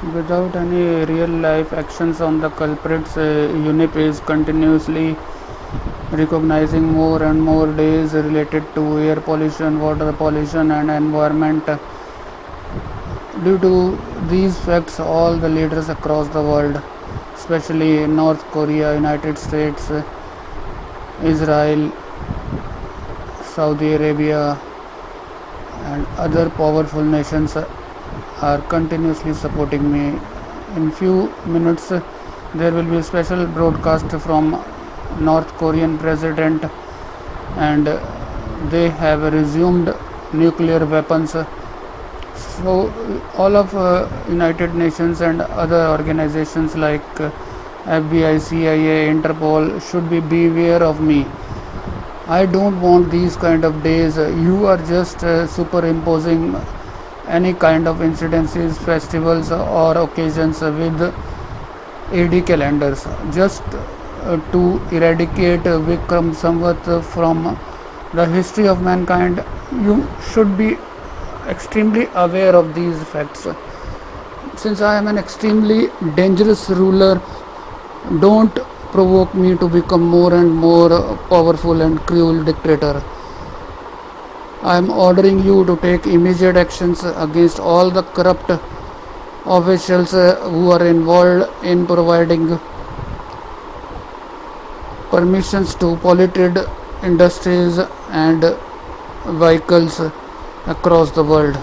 Without any real life actions on the culprits, UNIP is continuously recognizing more and more days related to air pollution, water pollution, and environment. Due to these facts, all the leaders across the world, especially North Korea, United States, Israel, Saudi Arabia, and other powerful nations are continuously supporting me. In few minutes, there will be a special broadcast from North Korean president, and they have resumed nuclear weapons. So all of United Nations and other organizations like FBI, CIA, Interpol should be beware of me. I don't want these kind of days. You are just superimposing any kind of incidences, festivals, or occasions with AD calendars just to eradicate Vikram Samvat from the history of mankind. You should be extremely aware of these facts. Since I am an extremely dangerous ruler, don't provoke me to become more and more powerful and cruel dictator. I am ordering you to take immediate actions against all the corrupt officials who are involved in providing permissions to polluted industries and vehicles across the world.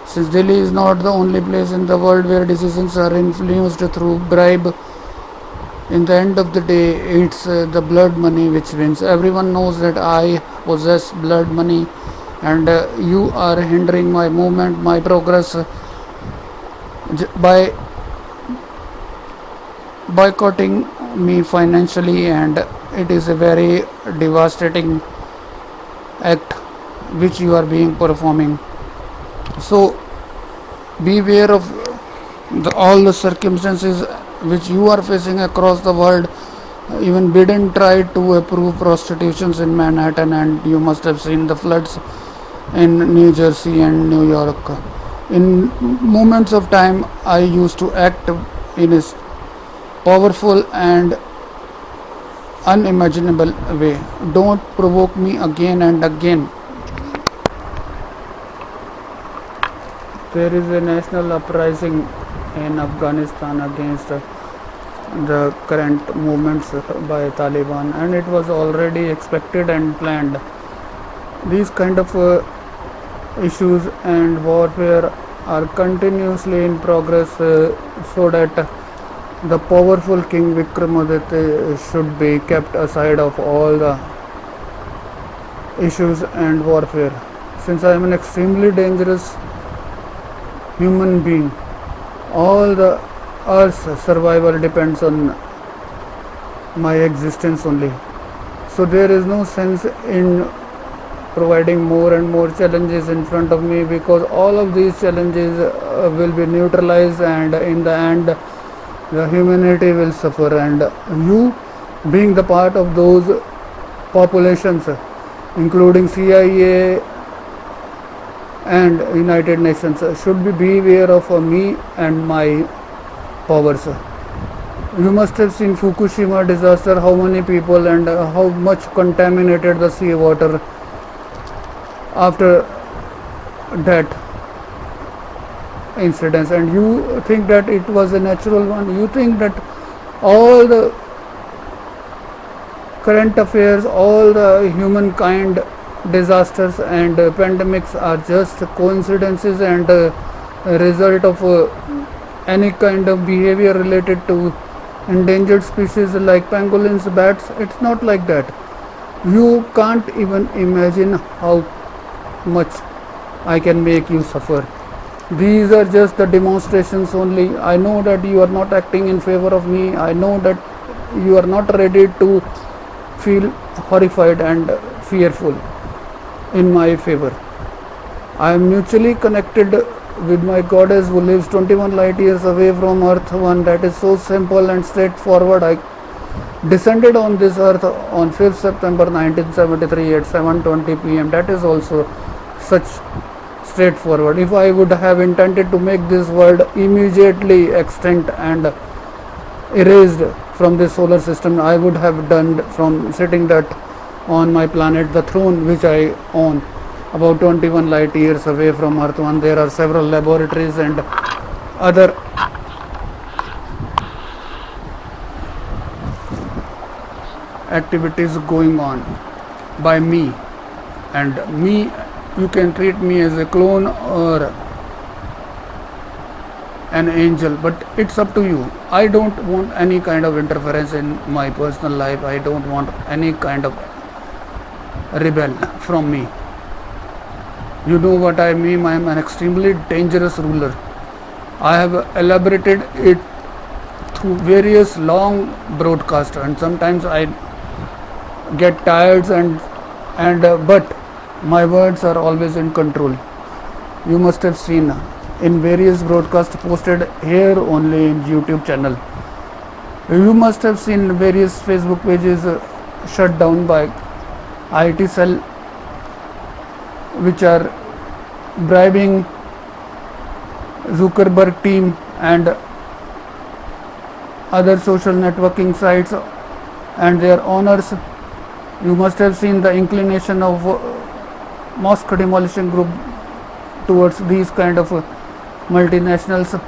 Since Delhi is not the only place in the world where decisions are influenced through bribe, in the end of the day, it's the blood money which wins. Everyone knows that I possess blood money, and you are hindering my movement, my progress by boycotting me financially, and it is a very devastating act which you are being performing. So beware of all the circumstances which you are facing across the world. Even Biden tried to approve prostitutions in Manhattan, and you must have seen the floods in New Jersey and New York. In moments of time, I used to act in a powerful and unimaginable way. Don't provoke me again and again. There is a national uprising in Afghanistan against the current movements by Taliban, and it was already expected and planned. These kind of issues and warfare are continuously in progress, so that the powerful King Vikramaditya should be kept aside of all the issues and warfare. Since I am an extremely dangerous human being, all the Earth's survival depends on my existence only. So there is no sense in providing more and more challenges in front of me, because all of these challenges will be neutralized, and in the end the humanity will suffer, and you being the part of those populations, including CIA and United Nations, should be beware of me and my powers. You must have seen Fukushima disaster, how many people and how much contaminated the sea water after that incident, and you think that it was a natural one. You think that all the current affairs, all the humankind disasters and pandemics are just coincidences and a result of any kind of behavior related to endangered species like pangolins, bats. It's not like that. You can't even imagine how much I can make you suffer. These are just the demonstrations only. I know that you are not acting in favor of me. I know that you are not ready to feel horrified and fearful in my favor. I am mutually connected with my goddess who lives 21 light years away from Earth 1. That is so simple and straightforward. I descended on this earth on 5th September 1973 at 7:20 p.m. That is also such straightforward. If I would have intended to make this world immediately extinct and erased from the solar system, I would have done from sitting that on my planet, the throne which I own, about 21 light years away from Earth. And there are several laboratories and other activities going on by me. And me, you can treat me as a clone or an angel, but it's up to you. I don't want any kind of interference in my personal life. I don't want any kind of rebel from me. You know what I mean? I am an extremely dangerous ruler. I have elaborated it through various long broadcasts, and sometimes I get tired and but my words are always in control. You must have seen in various broadcasts posted here only in YouTube channel. You must have seen various Facebook pages shut down by IT cell, which are bribing Zuckerberg team and other social networking sites and their owners. You must have seen the inclination of mosque demolition group towards these kind of multinationals,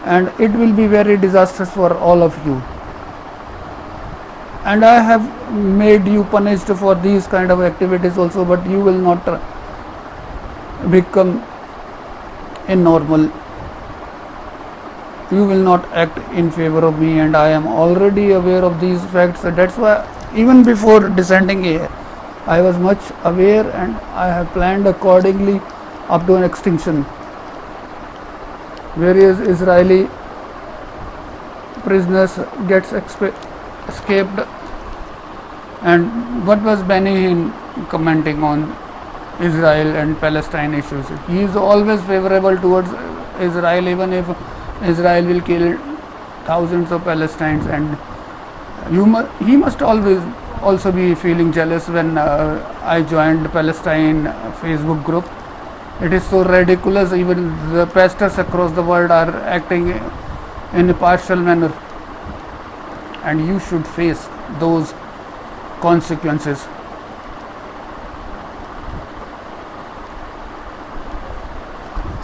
and it will be very disastrous for all of you. And I have made you punished for these kind of activities also, but you will not become a normal. You will not act in favor of me, and I am already aware of these facts. That's why even before descending here, I was much aware and I have planned accordingly up to an extinction. Various Israeli prisoners gets escaped. And what was Benny Hinn commenting on Israel and Palestine issues? He is always favorable towards Israel, even if Israel will kill thousands of Palestinians. And he must always also be feeling jealous when I joined Palestine Facebook group. It is so ridiculous. Even the pastors across the world are acting in a partial manner, and you should face those consequences.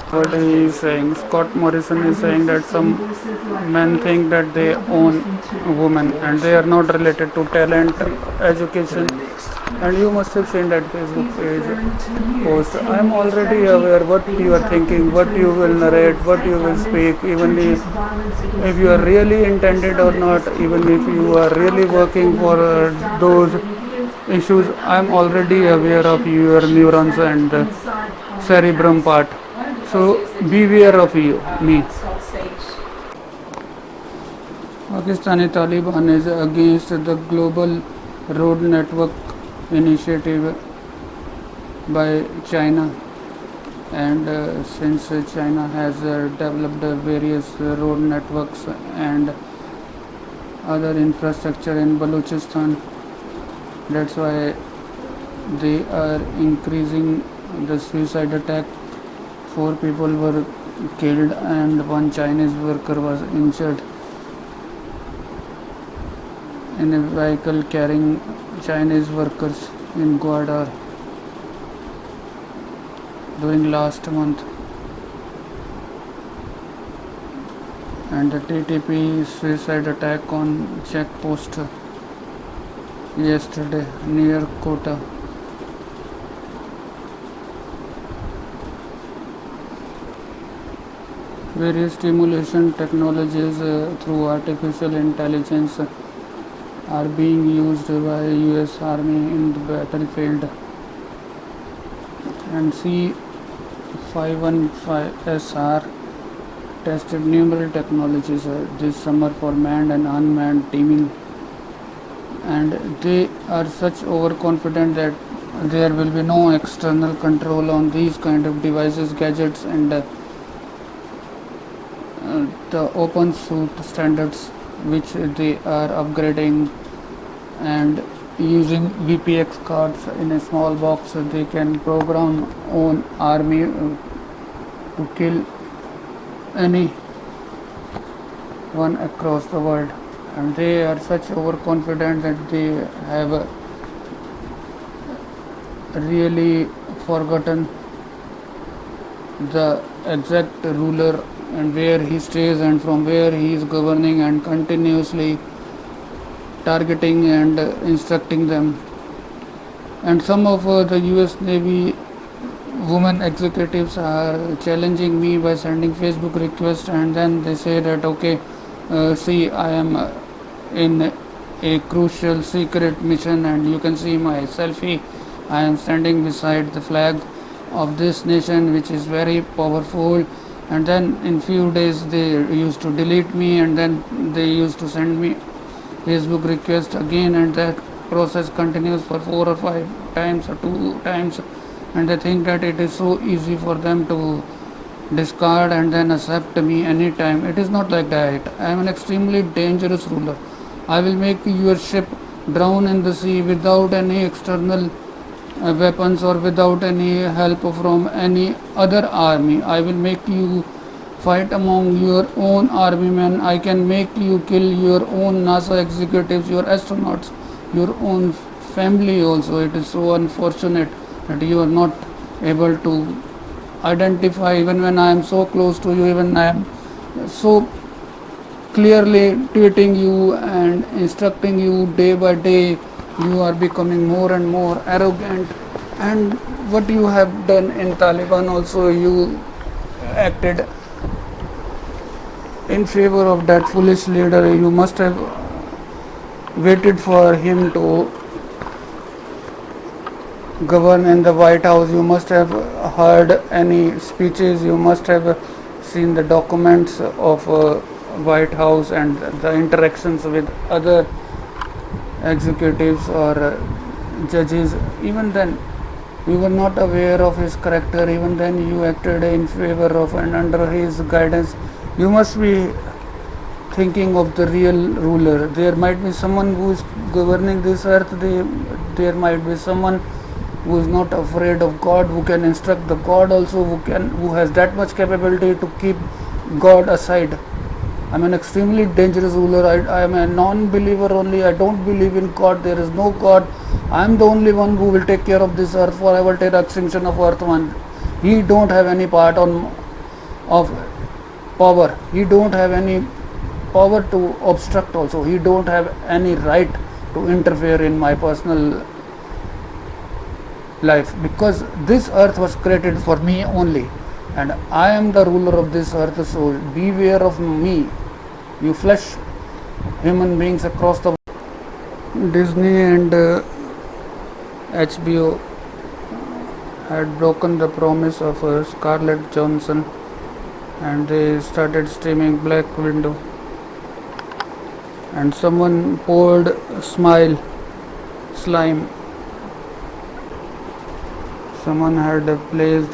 What he is saying, Scott Morrison is saying that some men think that they own women and they are not related to talent, education. And you must have seen that Facebook page post. I am already aware what you are thinking, what you will narrate, what you will speak, even if you are really intended or not, even if you are really working for those issues. I am already aware of your neurons and cerebrum part. So beware of me. Pakistani Taliban is against the Global Road Network initiative by China, and since China has developed various road networks and other infrastructure in Balochistan, that's why they are increasing the suicide attack. 4 people were killed and 1 Chinese worker was injured in a vehicle carrying Chinese workers in Gwadar during last month. And the TTP suicide attack on checkpost yesterday near Kota. Various stimulation technologies through artificial intelligence are being used by US Army in the battlefield, and C515SR tested numerous technologies this summer for manned and unmanned teaming, and they are such overconfident that there will be no external control on these kind of devices, gadgets, and the open source standards which they are upgrading, and using VPX cards in a small box they can program own army to kill anyone across the world, and they are such overconfident that they have really forgotten the exact ruler and where he stays and from where he is governing, and continuously targeting and instructing them. And some of the US Navy women executives are challenging me by sending Facebook requests, and then they say that okay, see, I am in a crucial secret mission, and you can see my selfie. I am standing beside the flag of this nation, which is very powerful. And then in few days they used to delete me, and then they used to send me Facebook request again, and that process continues for 4 or 5 times or 2 times, and they think that it is so easy for them to discard and then accept me anytime. It is not like that. I am an extremely dangerous ruler. I will make your ship drown in the sea without any external weapons or without any help from any other army. I will make you fight among your own army men. I can make you kill your own NASA executives, your astronauts, your own family also. It is so unfortunate that you are not able to identify even when I am so close to you, even I am so clearly tweeting you and instructing you day by day. You are becoming more and more arrogant, and what you have done in Taliban also, you acted in favor of that foolish leader. You must have waited for him to govern in the White House. You must have heard any speeches. You must have seen the documents of White House and the interactions with other executives or judges. Even then, you were not aware of his character. Even then, you acted in favor of and under his guidance. You must be thinking of the real ruler. There might be someone who is governing this earth. There might be someone who is not afraid of God, who can instruct the God also, who has that much capability to keep God aside. I'm an extremely dangerous ruler. I am a non-believer only. I don't believe in God. There is no God. I am the only one who will take care of this earth forever till extinction of earth one. He don't have any part of power. He don't have any power to obstruct also. He don't have any right to interfere in my personal life, because this earth was created for me only, and I am the ruler of this earth. So beware of me, you flesh human beings across the world. Disney and HBO had broken the promise of Scarlett Johansson, and they started streaming Black Widow, and someone poured slime. Someone had placed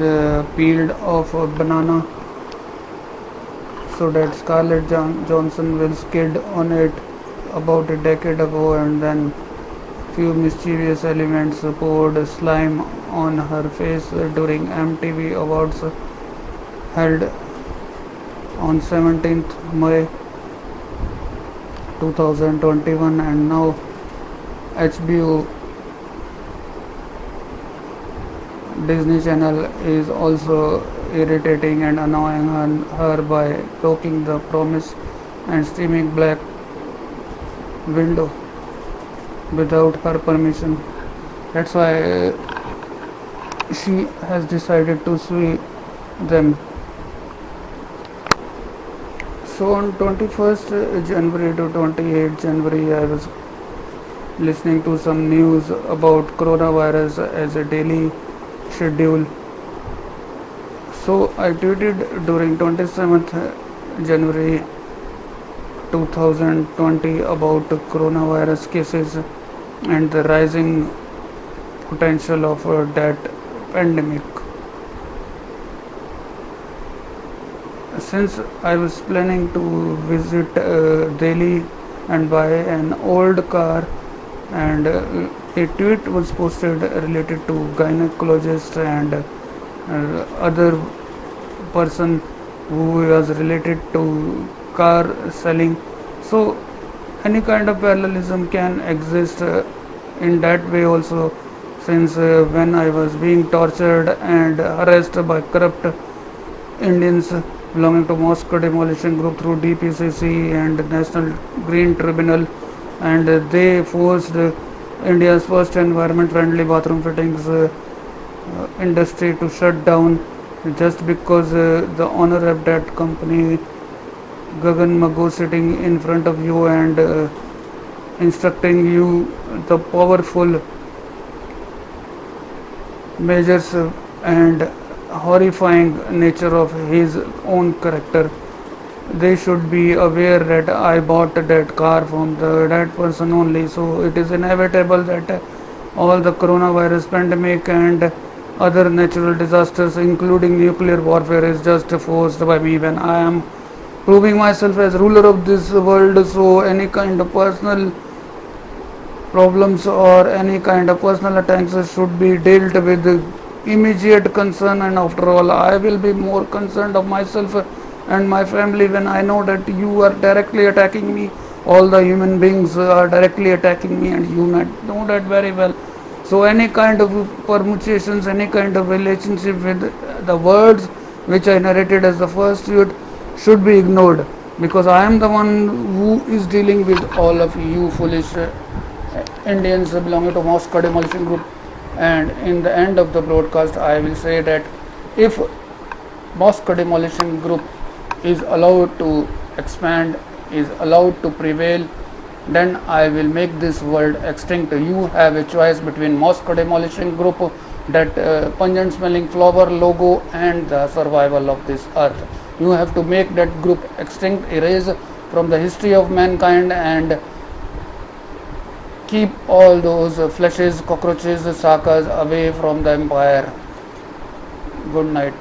peeled off a banana so that Scarlett Johansson will skid on it about a decade ago, and then few mischievous elements poured slime on her face during MTV Awards held on 17th May 2021, and now HBO Disney Channel is also irritating and annoying her by breaking the promise and streaming Black Widow without her permission. That's why she has decided to sue them. So on 21st January to 28th January, I was listening to some news about coronavirus as a daily schedule. So I tweeted during 27th January 2020 about coronavirus cases and the rising potential of that pandemic. Since I was planning to visit Delhi and buy an old car, and a tweet was posted related to gynecologists and other person who was related to car selling. So any kind of parallelism can exist in that way also, since when I was being tortured and harassed by corrupt Indians belonging to Moscow Demolition Group through DPCC and National Green Tribunal, and they forced India's first environment friendly bathroom fittings industry to shut down just because the owner of that company, Gagan Mago, sitting in front of you and instructing you the powerful measures and horrifying nature of his own character. They should be aware that I bought that car from that person only. So it is inevitable that all the coronavirus pandemic and other natural disasters, including nuclear warfare, is just forced by me when I am proving myself as ruler of this world. So any kind of personal problems or any kind of personal attacks should be dealt with immediate concern, and after all I will be more concerned of myself and my family when I know that you are directly attacking me. All the human beings are directly attacking me, and you know that very well. So any kind of permutations, any kind of relationship with the words which I narrated as the first should be ignored, because I am the one who is dealing with all of you foolish Indians belonging to Moscow Demolition Group. And in the end of the broadcast, I will say that if Moscow Demolition Group is allowed to expand, is allowed to prevail, then I will make this world extinct. You have a choice between Moscow Demolition Group, that pungent smelling flower logo, and the survival of this earth. You have to make that group extinct, erase from the history of mankind, and keep all those flashes, cockroaches, sakas away from the empire. Good night.